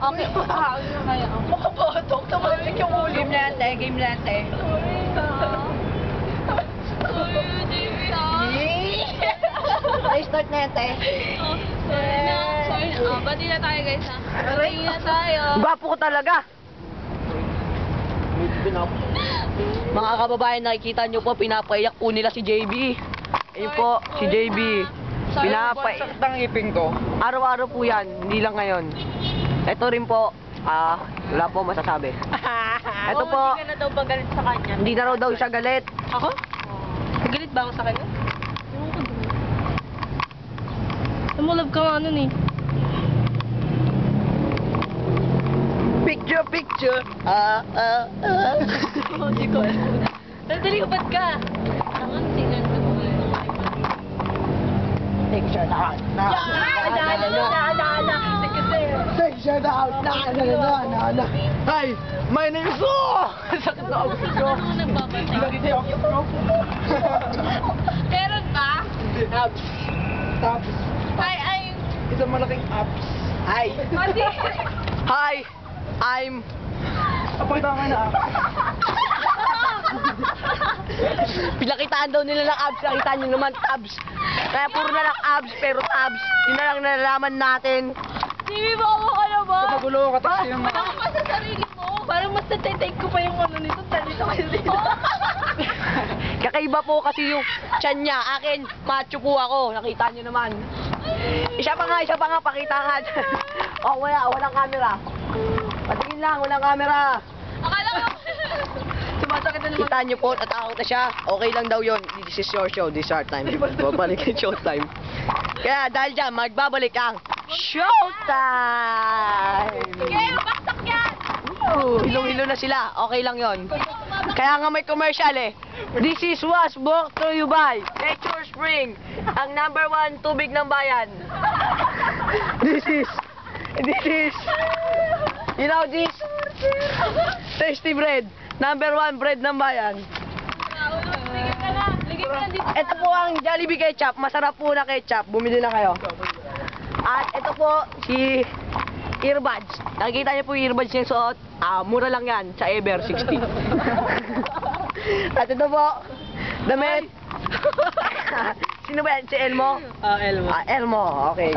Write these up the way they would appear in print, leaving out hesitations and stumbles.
Okay, kaya. Makabatok, tumalik yung ulo. Game lante, game lante. Restart na yan, te. Sorry na. Bati na tayo guys ha. Bati na tayo. Gwapo ko talaga. Mga kababayan, nakikita nyo po, pinapaiyak po nila si JB. Ayun po, si JB. Pinapaiyak ng ipin ko. Araw-araw po yan, hindi lang ngayon. Ito rin po, wala po masasabi. Ito po, Hindi ka na daw ba galit sa kanya? hindi na raw daw siya galit. Ako? Galit ba ako sa kanya? Tumulab ka nga nun eh. Picture, picture. Hindi ko. Nandali ka ba't ka? Tangan sila na Picture na. Picture na. Hi, my name is Sakit na ako ko. Nagbabatay. Meron ba? Abs. Abs. Ay. Isang malaking abs. Hi. Mati. Hi, I'm... Kapagda ka na abs. Pinakitaan daw nila ng abs, nakita nyo naman abs. Kaya puro na lang abs, pero abs. Yun na lang nalalaman natin. Jimmy, baka ka na ba? Kapagulo ka kasi yung... Baka pa sa sarili mo. Parang mas natetake ko pa yung ano nito. Talito kayo dito. Kakaiba po kasi yung tiyan niya. Akin, macho po ako. Nakita nyo naman. Isa pa nga, pakita nga. Oh, walang camera. Patingin lang, walang camera. Akala ko. Sumasakit na naman. Kita nyo po, natakot na siya. Okay lang daw yun. This is your show, this is our time. Babalik yung showtime. Kaya dahil dyan, magbabalik ang showtime! Sige, baksak yan. Hilong-hilo na sila. Okay lang yon. Kaya nga may commercial eh. This is was brought to you by Nature Spring, ang #1 tubig ng bayan. This is, you know this, tasty bread, #1 bread ng bayan. Ligit ka na. Ligit ka na dito. Ito po ang Jollibee ketchup, masarap po na ketchup, bumili na kayo. At ito po si earbuds. Nakikita niyo po yung earbuds niya suot. Mura lang yan sa Ever 60. At ito po, damit. Sino ba yan? Si Elmo? Elmo. Elmo, okay.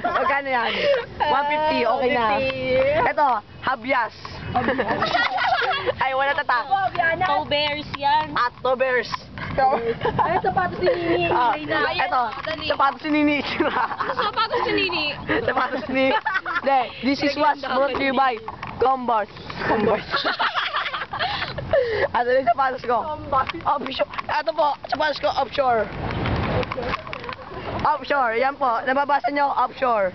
Magkano yan? 150, okay na. Ito, habyas. Ay, wala tata. Toe bears yan. At to bears. Ay, sapatos ni Nini. Ito, sapatos ni Nini. Sapatos si Nini. Sapatos ni... Hindi, this is what's brought to you by Converse. Ano yung sapatos ko? Offshore. Ito po, sapatos ko offshore. Offshore, yan po. Nababasa nyo, offshore.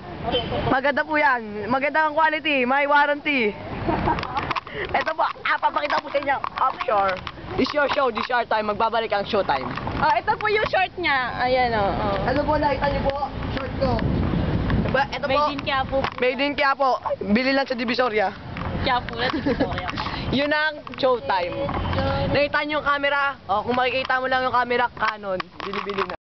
Maganda po yan. Maganda ang quality, may warranty. Ito po, papakita po sa inyo, offshore. This is your show, this is our time. Magbabalik ang showtime. Ito po yung short niya. Ayan o. Ano po, nakita niyo po, short ko. Ito po, Made in Quiapo. made in Quiapo. Bili lang sa Divisoria. Quiapo na dito. Yun ang showtime. Nakita niyo yung camera? Kung makikita mo lang yung camera, Canon. Bili-bili na.